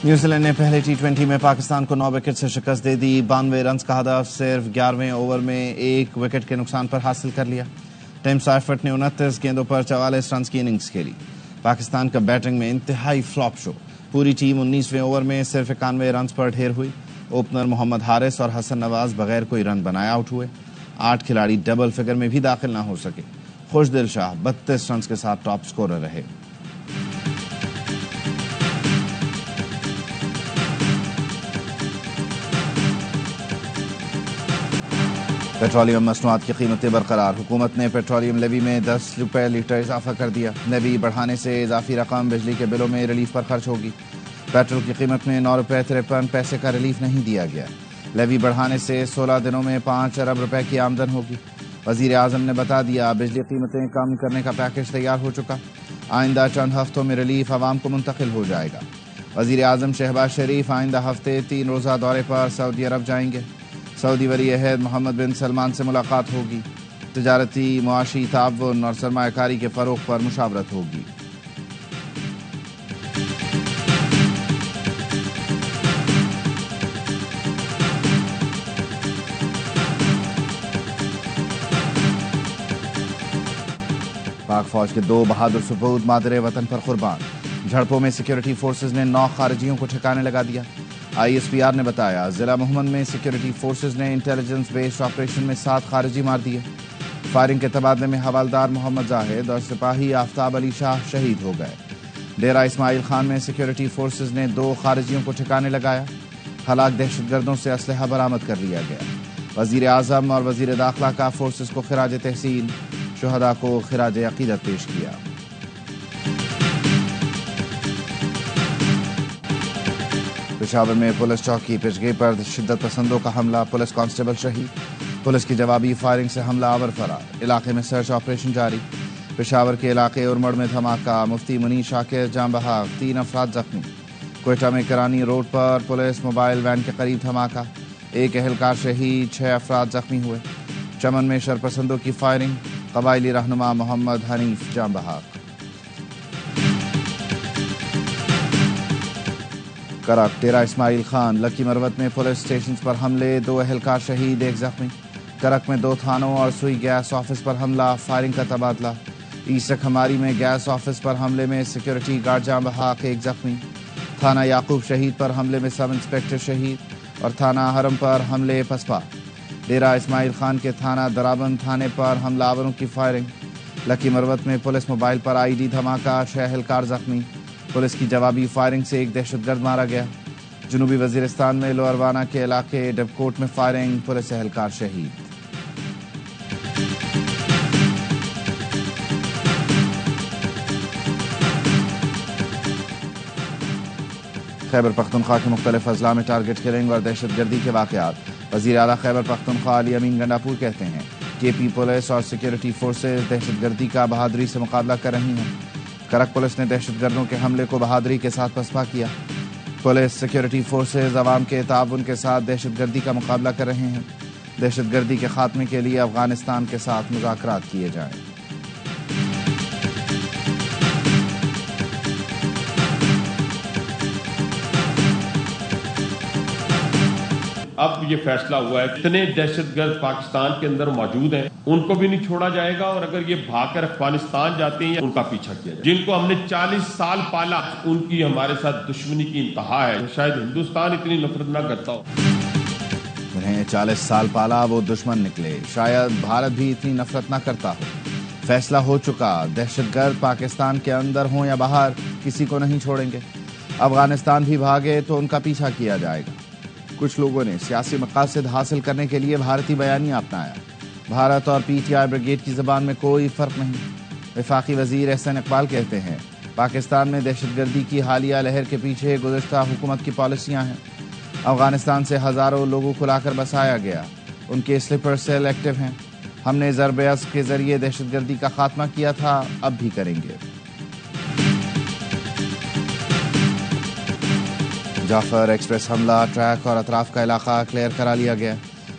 New Zealand نے پہلے T20 میں پاکستان کو 9 وکٹ سے شکست دے دی. 92 رنز کا ہدف صرف 11ویں اوور میں 1 وکٹ کے نقصان پر حاصل کر لیا. ٹیم سائفرٹ نے 29 گیندوں پر 44 رنز کی اننگز کھیلی. پاکستان کا بیٹنگ میں انتہائی فلاپ شو. پوری ٹیم 19ویں اوور میں صرف 91 رنز پر ڈھیر ہوئی. اوپنر محمد حارث اور حسن نواز بغیر کوئی رن بنائے آؤٹ ہوئے. 8 کھلاڑی ڈبل فگر میں بھی داخل نہ ہو سکے. خوشدل شاہ 32 رنز کے ساتھ ٹاپ سکورر رہے. پیٹرولیم مصنوعات کی قیمتیں برقرار. حکومت نے پیٹرولیم لیوی میں 10 روپے لیٹر اضافہ کر دیا. لیوی بڑھانے سے اضافی رقم بجلی کے بلوں میں ریلیف پر خرچ ہوگی. پیٹرول کی قیمت میں 9 روپے 53 پیسے کا ریلیف نہیں دیا گیا. لیوی بڑھانے سے 16 دنوں میں 5 ارب روپے کی آمدن ہوگی. وزیر اعظم نے بتا دیا بجلی قیمتیں کم کرنے کا پیکج تیار ہو چکا. آئندہ چند ہفتوں میں ریلیف عوام کو منتقل ہو جائے گا. وزیر اعظم شہباز شریف آئندہ ہفتے 3 روزہ دورے پر سعودی عرب جائیں گے. سعودی ولی عہد محمد بن سلمان سے ملاقات ہوگی. تجارتی معاشی تعاون اور سرمایہ کاری کے فروغ پر مشاورت ہوگی. پاک فوج کے 2 بہادر سپود مادر وطن پر قربان. جھڑپوں میں سیکیورٹی فورسز نے 9 خارجیوں کو ٹھکانے لگا دیا. ISPR نے بتایا ضلع محمد میں سیکیورٹی فورسز نے انٹیلیجنس بیسڈ آپریشن میں 7 خارجی مار دیے. فائرنگ کے تبادلے میں حوالدار محمد زاہد اور سپاہی آفتاب علی شاہ شہید ہو گئے. ڈیرہ اسماعیل خان میں سیکیورٹی فورسز نے 2 خارجیوں کو ٹھکانے لگایا. ہلاک دہشت گردوں سے اسلحہ برآمد کر لیا گیا. وزیر اعظم اور وزیر داخلہ کا فورسز کو خراج تحسین. شہداء کو خراج عقیدت پیش کیا. پشاور میں پولیس چوکی پچگے پر شدت پسندوں کا حملہ. پولیس کانسٹیبل شہید. پولیس کی جوابی فائرنگ سے حملہ آور فرار. علاقے میں سرچ آپریشن جاری. پشاور کے علاقے ارمڑ میں دھماکہ. مفتی منیر شاکر جاں بحق. 3 افراد زخمی. کوئٹہ میں کرانی روڈ پر پولیس موبائل وین کے قریب دھماکہ. 1 اہلکار شہید. 6 افراد زخمی ہوئے. چمن میں شرپسندوں کی فائرنگ. قبائلی رہنما محمد حنیف جاں بحق. کرک ڈیرہ اسماعیل خان لکی مروت میں پولیس اسٹیشنز پر حملے. 2 اہلکار شہید. 1 زخمی. کرک میں 2 تھانوں اور سوئی گیس آفس پر حملہ. فائرنگ کا تبادلہ. ایسٹ ہماری میں گیس آفس پر حملے میں سیکیورٹی گارڈ جاں بحق. 1 زخمی. تھانہ یعقوب شہید پر حملے میں سب انسپکٹر شہید اور تھانہ حرم پر حملے پسپا. ڈیرہ اسماعیل خان کے تھانہ درابند تھانے پر حملہ آوروں کی فائرنگ. لکی مروت میں پولیس موبائل پر ID دھماکہ. 6 اہلکار زخمی. پولیس کی جوابی فائرنگ سے 1 دہشت گرد مارا گیا. جنوبی وزیرستان میں لوئر وانا کے علاقے ڈبکوٹ میں فائرنگ. پولیس اہلکار شہید. خیبر پختونخوا کے مختلف اضلاع میں ٹارگٹ کلنگ اور دہشت گردی کے واقعات. وزیر اعلیٰ خیبر پختونخوا علی امین گنڈاپور کہتے ہیں کہ KP پولیس اور سیکیورٹی فورسز دہشت گردی کا بہادری سے مقابلہ کر رہی ہیں. کرک پولیس نے دہشت گردوں کے حملے کو بہادری کے ساتھ پسپا کیا. پولیس سیکیورٹی فورسز عوام کے تعاون کے ساتھ دہشت گردی کا مقابلہ کر رہے ہیں. دہشت گردی کے خاتمے کے لیے افغانستان کے ساتھ مذاکرات کیے جائیں. اب یہ فیصلہ ہوا ہے اتنے دہشت گرد پاکستان کے اندر موجود ہیں ان کو بھی نہیں چھوڑا جائے گا. اور اگر یہ بھاگ کر افغانستان جاتے ہیں ان کا پیچھا کیا جائے. جن کو ہم نے 40 سال پالا ان کی ہمارے ساتھ دشمنی کی انتہا ہے. شاید ہندوستان اتنی نفرت نہ کرتا ہو. انہیں 40 سال پالا وہ دشمن نکلے. شاید بھارت بھی اتنی نفرت نہ کرتا ہو. فیصلہ ہو چکا دہشت گرد پاکستان کے اندر ہوں یا باہر کسی کو نہیں چھوڑیں گے. افغانستان بھی بھاگے تو ان کا پیچھا کیا جائے گا. کچھ لوگوں نے سیاسی مقاصد حاصل کرنے کے لیے بھارتی بیانیہ اپنایا. بھارت اور PTI بریگیڈ کی زبان میں کوئی فرق نہیں. وفاقی وزیر احسن اقبال کہتے ہیں پاکستان میں دہشت گردی کی حالیہ لہر کے پیچھے گزشتہ حکومت کی پالیسیاں ہیں. افغانستان سے ہزاروں لوگوں کو لا کر بسایا گیا. ان کے سلیپر سیل ایکٹیو ہیں. ہم نے ضرب عصب کے ذریعے دہشت گردی کا خاتمہ کیا تھا, اب بھی کریں گے. جعفر ایکسپریس حملہ. ٹریک اور اطراف کا علاقہ کلیئر کرا لیا گیا.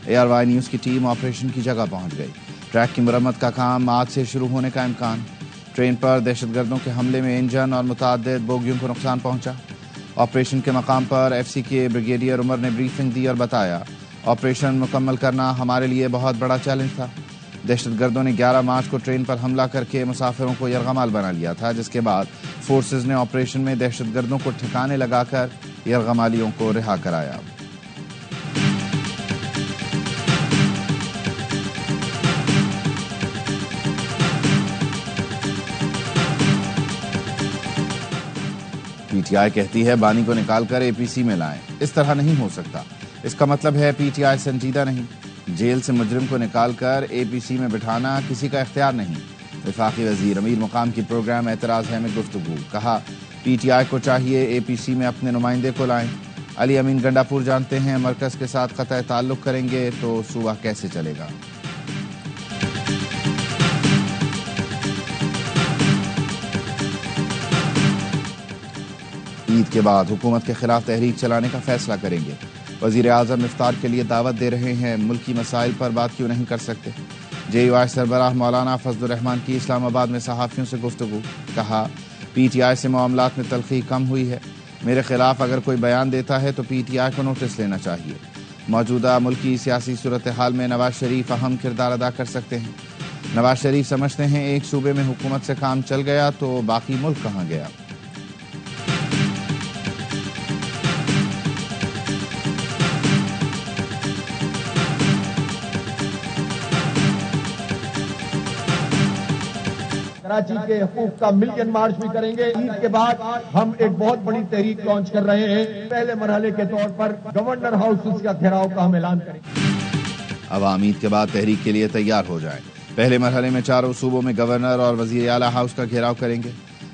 ARY نیوز کی ٹیم آپریشن کی جگہ پہنچ گئی. ٹریک کی مرمت کا کام آج سے شروع ہونے کا امکان. ٹرین پر دہشت گردوں کے حملے میں انجن اور متعدد بوگیوں کو نقصان پہنچا. آپریشن کے مقام پر ایف سی کے بریگیڈیئر عمر نے بریفنگ دی اور بتایا آپریشن مکمل کرنا ہمارے لیے بہت بڑا چیلنج تھا۔ دہشت گردوں نے 11 مارچ کو ٹرین پر حملہ کر کے مسافروں کو یرغمال بنا لیا تھا، جس کے بعد فورسز نے آپریشن میں دہشت گردوں کو ٹھکانے لگا کر یرغمالیوں کو رہا کرایا۔ پی ٹی آئی کہتی ہے بانی کو نکال کر اے پی سی میں لائیں، اس طرح نہیں ہو سکتا۔ اس کا مطلب ہے پی ٹی آئی سنجیدہ نہیں۔ جیل سے مجرم کو نکال کر اے پی سی میں بٹھانا کسی کا اختیار نہیں۔ وفاقی وزیر امیر مقام کی پروگرام اعتراض ہے میں گفتگو، کہا پی ٹی آئی کو چاہیے اے پی سی میں اپنے نمائندے کو لائیں۔ علی امین گنڈا پور جانتے ہیں مرکز کے ساتھ قطع تعلق کریں گے تو صوبہ کیسے چلے گا۔ عید کے بعد حکومت کے خلاف تحریک چلانے کا فیصلہ کریں گے۔ وزیر اعظم افطار کے لیے دعوت دے رہے ہیں، ملکی مسائل پر بات کیوں نہیں کر سکتے؟ جے یو آئی سربراہ مولانا فضل الرحمان کی اسلام آباد میں صحافیوں سے گفتگو، کہا پی ٹی آئی سے معاملات میں تلخی کم ہوئی ہے، میرے خلاف اگر کوئی بیان دیتا ہے تو پی ٹی آئی کو نوٹس لینا چاہیے۔ موجودہ ملکی سیاسی صورتحال میں نواز شریف اہم کردار ادا کر سکتے ہیں۔ نواز شریف سمجھتے ہیں ایک صوبے میں حکومت سے کام چل گیا تو باقی ملک کہاں گیا۔ کراچی کے حقوق کا ملین مارچ بھی کریں گے۔ عید کے بعد ہم ایک بہت بڑی تحریک لانچ کر رہے ہیں، پہلے مرحلے کے طور پر گورنر ہاؤس کا گھیراؤ کا ہم اعلان کریں گے۔ عوام عید کے بعد تحریک کے لیے تیار ہو جائیں۔ پہلے مرحلے میں 4 صوبوں میں گورنر اور وزیر اعلیٰ ہاؤس کا گھیراؤ کریں گے۔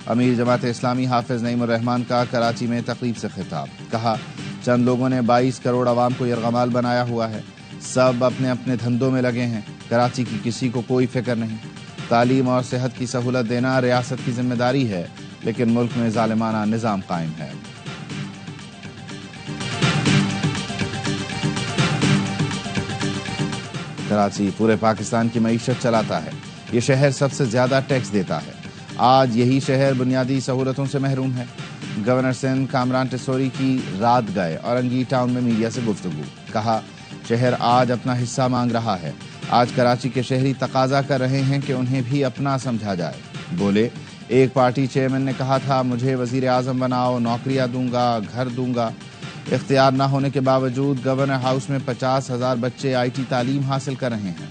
امیر جماعت اسلامی حافظ نعیم الرحمان کا کراچی میں تقریب سے خطاب، کہا چند لوگوں نے 22 کروڑ عوام کو یرغمال بنایا ہوا ہے، سب اپنے اپنے دھندوں میں لگے ہیں، کراچی کی کسی کو کوئی فکر نہیں۔ تعلیم اور صحت کی سہولت دینا ریاست کی ذمہ داری ہے، لیکن ملک میں ظالمانہ نظام قائم ہے۔ کراچی پورے پاکستان کی معیشت چلاتا ہے، یہ شہر سب سے زیادہ ٹیکس دیتا ہے، آج یہی شہر بنیادی سہولتوں سے محروم ہے۔ گورنر سندھ کامران ٹیسوری کی رات گئے اورنگی ٹاؤن میں میڈیا سے گفتگو، کہا شہر آج اپنا حصہ مانگ رہا ہے، آج کراچی کے شہری تقاضا کر رہے ہیں کہ انہیں بھی اپنا سمجھا جائے۔ بولے ایک پارٹی چیئرمین نے کہا تھا مجھے وزیر اعظم بناؤ، نوکریاں دوں گا، گھر دوں گا، اختیار نہ ہونے کے باوجود گورنر ہاؤس میں 50,000 بچے آئی ٹی تعلیم حاصل کر رہے ہیں۔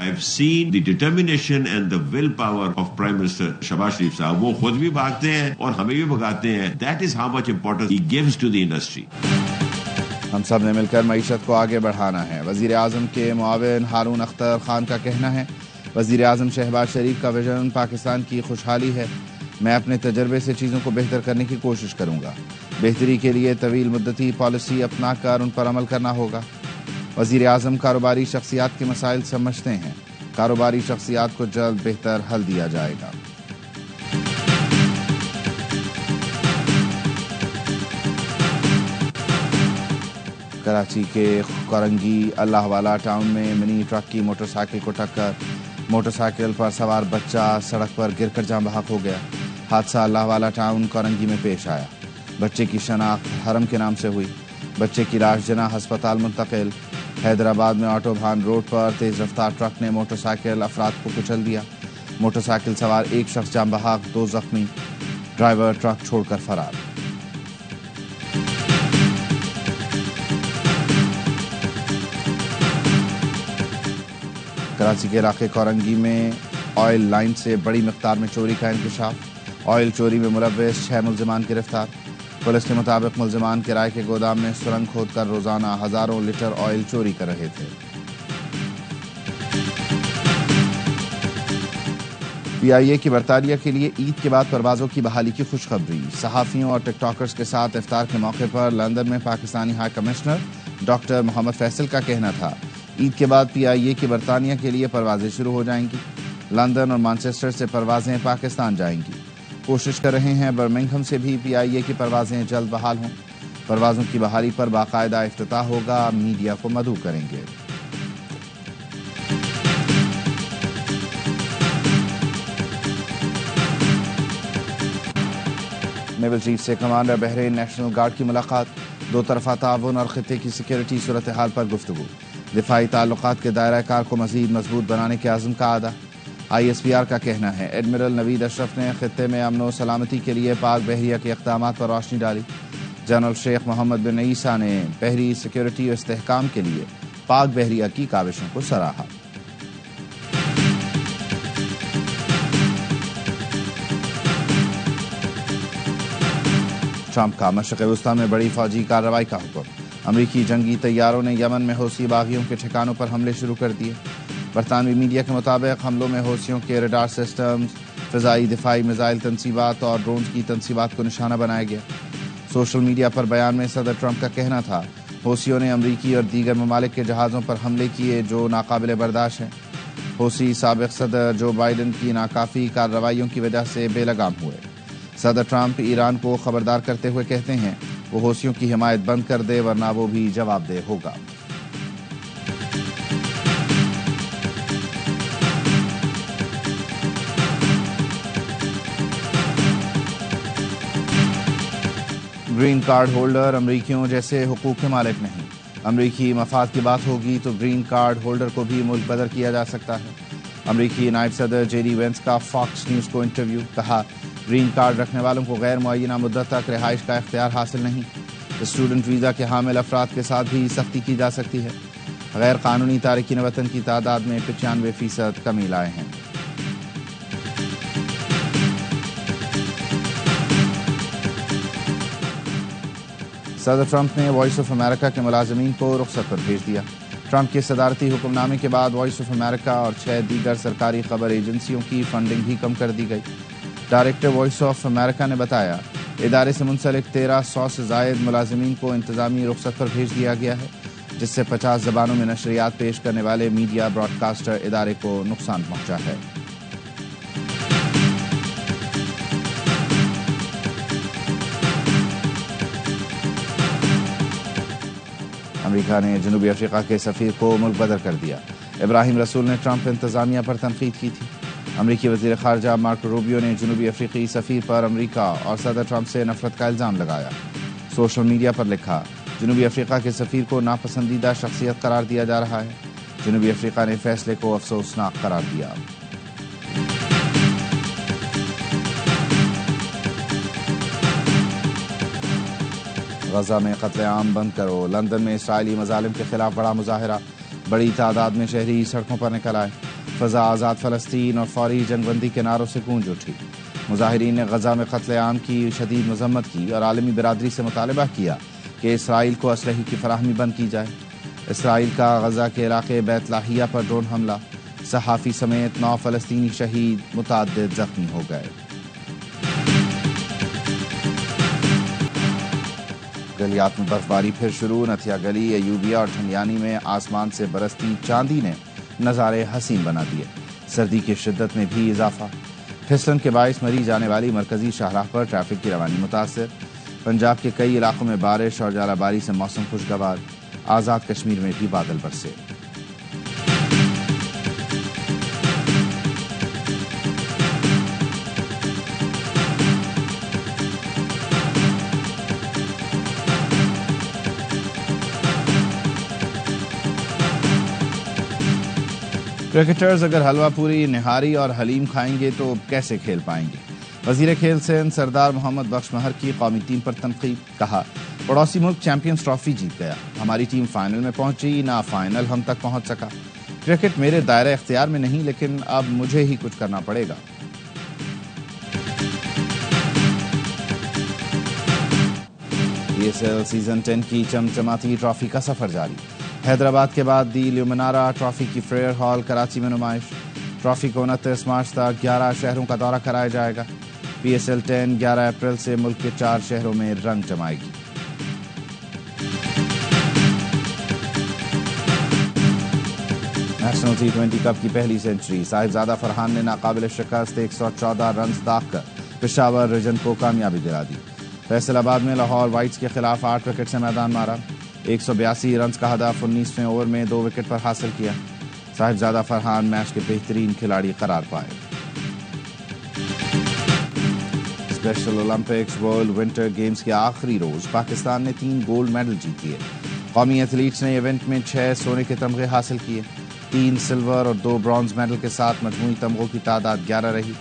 I've seen the determination and the willpower of Prime Minister Shahbaz Sharif صاحب، وہ خود بھی بھاگتے ہیں اور ہمیں بھی بھگاتے ہیں۔ That is how much importance he gives to the industry۔ ہم سب نے مل کر معیشت کو آگے بڑھانا ہے، وزیر اعظم کے معاون ہارون اختر خان کا کہنا ہے۔ وزیر اعظم شہباز شریف کا ویژن پاکستان کی خوشحالی ہے، میں اپنے تجربے سے چیزوں کو بہتر کرنے کی کوشش کروں گا، بہتری کے لیے طویل مدتی پالیسی اپنا کر ان پر عمل کرنا ہوگا۔ وزیر اعظم کاروباری شخصیات کے مسائل سمجھتے ہیں، کاروباری شخصیات کو جلد بہتر حل دیا جائے گا۔ کراچی کے کورنگی اللہ والا ٹاؤن میں منی ٹرک کی موٹر سائیکل کو ٹکر، موٹر سائیکل پر سوار بچہ سڑک پر گر کر جاں بحق ہو گیا۔ حادثہ اللہ والا ٹاؤن کورنگی میں پیش آیا، بچے کی شناخت حرم کے نام سے ہوئی، بچے کی لاش جناح ہسپتال منتقل۔ حیدرآباد میں آٹو بھان روڈ پر تیز رفتار ٹرک نے موٹر سائیکل افراد کو کچل دیا، موٹر سائیکل سوار ایک شخص جاں بحق، 2 زخمی، ڈرائیور ٹرک چھوڑ کر فرار۔ کراچی کے علاقے کورنگی میں آئل لائن سے بڑی مقدار میں چوری کا انکشاف، آئل چوری میں ملوث 6 ملزمان گرفتار۔ پولیس کے مطابق ملزمان کرائے کے گودام میں سرنگ کھود کر روزانہ ہزاروں لیٹر آئل چوری کر رہے تھے۔ پی آئی اے کی برطانیہ کے لیے عید کے بعد پروازوں کی بحالی کی خوشخبری، صحافیوں اور ٹک ٹاکرز کے ساتھ افطار کے موقع پر لندن میں پاکستانی ہائی کمشنر ڈاکٹر محمد فیصل کا کہنا تھا عید کے بعد پی آئی اے کی برطانیہ کے لیے پروازیں شروع ہو جائیں گی، لندن اور مانچسٹر سے پروازیں پاکستان جائیں گی، کوشش کر رہے ہیں برمنگھم سے بھی پی آئی اے کی پروازیں جلد بحال ہوں، پروازوں کی بحالی پر باقاعدہ افتتاح ہوگا، میڈیا کو مدعو کریں گے۔ نیول چیف سے کمانڈر بحرین نیشنل گارڈ کی ملاقات، دو طرفہ تعاون اور خطے کی سیکیورٹی صورتحال پر گفتگو، دفاعی تعلقات کے دائرہ کار کو مزید مضبوط بنانے کے عزم کا اعادہ۔ ISPR کا کہنا ہے ایڈمرل نوید اشرف نے خطے میں امن و سلامتی کے لیے پاک بحریہ کے اقدامات پر روشنی ڈالی۔ جنرل شیخ محمد بن عیسیٰ نے بحری سیکیورٹی اور استحکام کے لیے پاک بحریہ کی کاوشوں کو سراہا۔ ٹرمپ کا مشرق وسطی میں بڑی فوجی کارروائی کا حکم، امریکی جنگی طیاروں نے یمن میں حوثی باغیوں کے ٹھکانوں پر حملے شروع کر دیے۔ برطانوی میڈیا کے مطابق حملوں میں حوثیوں کے ریڈار سسٹمز، فضائی دفاعی میزائل تنصیبات اور ڈرونز کی تنصیبات کو نشانہ بنایا گیا۔ سوشل میڈیا پر بیان میں صدر ٹرمپ کا کہنا تھا حوثیوں نے امریکی اور دیگر ممالک کے جہازوں پر حملے کیے جو ناقابل برداشت ہیں۔ حوثی سابق صدر جو بائیڈن کی ناکافی کارروائیوں کی وجہ سے بے لگام ہوئے۔ صدر ٹرمپ ایران کو خبردار کرتے ہوئے کہتے ہیں وہ حوثیوں کی حمایت بند کر دے ورنہ وہ بھی جواب دہ ہوگا۔ گرین کارڈ ہولڈر امریکیوں جیسے حقوق کے مالک نہیں، امریکی مفاد کی بات ہوگی تو گرین کارڈ ہولڈر کو بھی ملک بدر کیا جا سکتا ہے۔ امریکی نائب صدر جے ڈی وینس کا فاکس نیوز کو انٹرویو، کہا گرین کارڈ رکھنے والوں کو غیر معینہ مدت تک رہائش کا اختیار حاصل نہیں۔ اسٹوڈنٹ ویزا کے حامل افراد کے ساتھ بھی سختی کی جا سکتی ہے۔ غیر قانونی تارکین وطن کی تعداد میں 95% کمی لائے ہیں۔ صدر ٹرمپ نے وائس آف امریکہ کے ملازمین کو رخصت پر بھیج دیا۔ ٹرمپ کے صدارتی حکم نامے کے بعد وائس آف امریکہ اور 6 دیگر سرکاری خبر ایجنسیوں کی فنڈنگ بھی کم کر دی گئی۔ ڈائریکٹر وائس آف امریکہ نے بتایا ادارے سے منسلک 1300 سے زائد ملازمین کو انتظامی رخصت پر بھیج دیا گیا ہے، جس سے 50 زبانوں میں نشریات پیش کرنے والے میڈیا براڈ کاسٹر ادارے کو نقصان پہنچا ہے۔ امریکہ نے جنوبی افریقہ کے سفیر کو ملک بدر کر دیا۔ ابراہیم رسول نے ٹرمپ انتظامیہ پر تنقید کی تھی۔ امریکی وزیر خارجہ مارکو روبیو نے جنوبی افریقی سفیر پر امریکہ اور صدر ٹرمپ سے نفرت کا الزام لگایا۔ سوشل میڈیا پر لکھا جنوبی افریقہ کے سفیر کو ناپسندیدہ شخصیت قرار دیا جا رہا ہے۔ جنوبی افریقہ نے فیصلے کو افسوسناک قرار دیا۔ غزہ میں قتل عام بند کرو، لندن میں اسرائیلی مظالم کے خلاف بڑا مظاہرہ، بڑی تعداد میں شہری سڑکوں پر نکل آئے۔ فضا آزاد فلسطین اور فوری جنگ بندی کے نعروں سے گونج اٹھی۔ مظاہرین نے غزہ میں قتل عام کی شدید مذمت کی اور عالمی برادری سے مطالبہ کیا کہ اسرائیل کو اسلحے کی فراہمی بند کی جائے۔ اسرائیل کا غزہ کے علاقے بیت لاہیہ پر ڈرون حملہ، صحافی سمیت 9 فلسطینی شہید، متعدد زخمی ہو گئے۔ گلیات میں برفباری پھر شروع، نتھیا گلی، ایوبیہ اور ٹھنڈیانی میں آسمان سے برستی چاندی نے نظارے حسین بنا دیے۔ سردی کی شدت میں بھی اضافہ، پھسلن کے باعث مری جانے والی مرکزی شاہراہ پر ٹریفک کی روانی متاثر۔ پنجاب کے کئی علاقوں میں بارش اور ژالہ باری سے موسم خوشگوار، آزاد کشمیر میں بھی بادل برسے۔ کرکٹرز اگر حلوہ پوری، نہاری اور حلیم کھائیں گے تو کیسے کھیل پائیں گے؟ وزیر کھیل سندھ سردار محمد بخش مہر کی قومی ٹیم پر تنقید، کہا پڑوسی ملک چیمپئنز ٹرافی جیت گیا، ہماری ٹیم فائنل میں پہنچی، نہ فائنل ہم تک پہنچ سکا۔ کرکٹ میرے دائرہ اختیار میں نہیں، لیکن اب مجھے ہی کچھ کرنا پڑے گا۔ PSL سیزن 10 کی چمچماتی ٹرافی کا سفر جاری، حیدرآباد کے بعد دی لیومنارا ٹرافی کی فریئر ہال کراچی میں نمائش۔ ٹرافی کو 29 مارچ تک 11 شہروں کا دورہ کرایا جائے گا۔ PSL 10 11 اپریل سے ملک کے 4 شہروں میں رنگ جمائے گی۔ نیشنل T20 کپ کی پہلی سنچری، صاحبزادہ فرحان نے ناقابل شکست 114 رنز داغ کر پشاور ریجن کو کامیابی دلا دی۔ فیصل آباد میں لاہور وائٹس کے خلاف 8 وکٹ سے میدان مارا، 182 رنز کا ہدف 19ویں اوور میں 2 وکٹ پر حاصل کیا۔ صاحبزادہ فرحان میچ کے بہترین کھلاڑی قرار پائے۔ Special Olympics world winter games کے آخری روز پاکستان نے 3 گولڈ میڈل جیت لیے. قومی ایتھلیٹس نے ایونٹ میں 6 سونے کے تمغے حاصل کیے. 3 سلور اور 2 برونز میڈل کے ساتھ مجموعی تمغوں کی تعداد 11 رہی.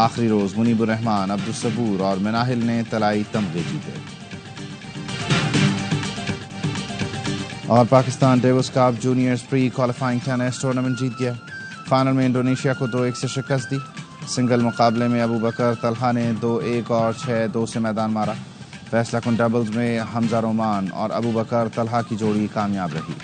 آخری روز منیب الرحمان، عبدالصبور اور مناہل نے طلائی تمغے جیتے. اور پاکستان ڈیوس کپ جونیئرز پری کوالیفائنگ ٹینس ٹورنامنٹ جیت گیا. فائنل میں انڈونیشیا کو 2-1 سے شکست دی. سنگل مقابلے میں ابو بکر طلحہ نے 2-1 اور 6-2 سے میدان مارا. فیصلہ کن ڈبلز میں حمزہ رومان اور ابو بکر طلحہ کی جوڑی کامیاب رہی.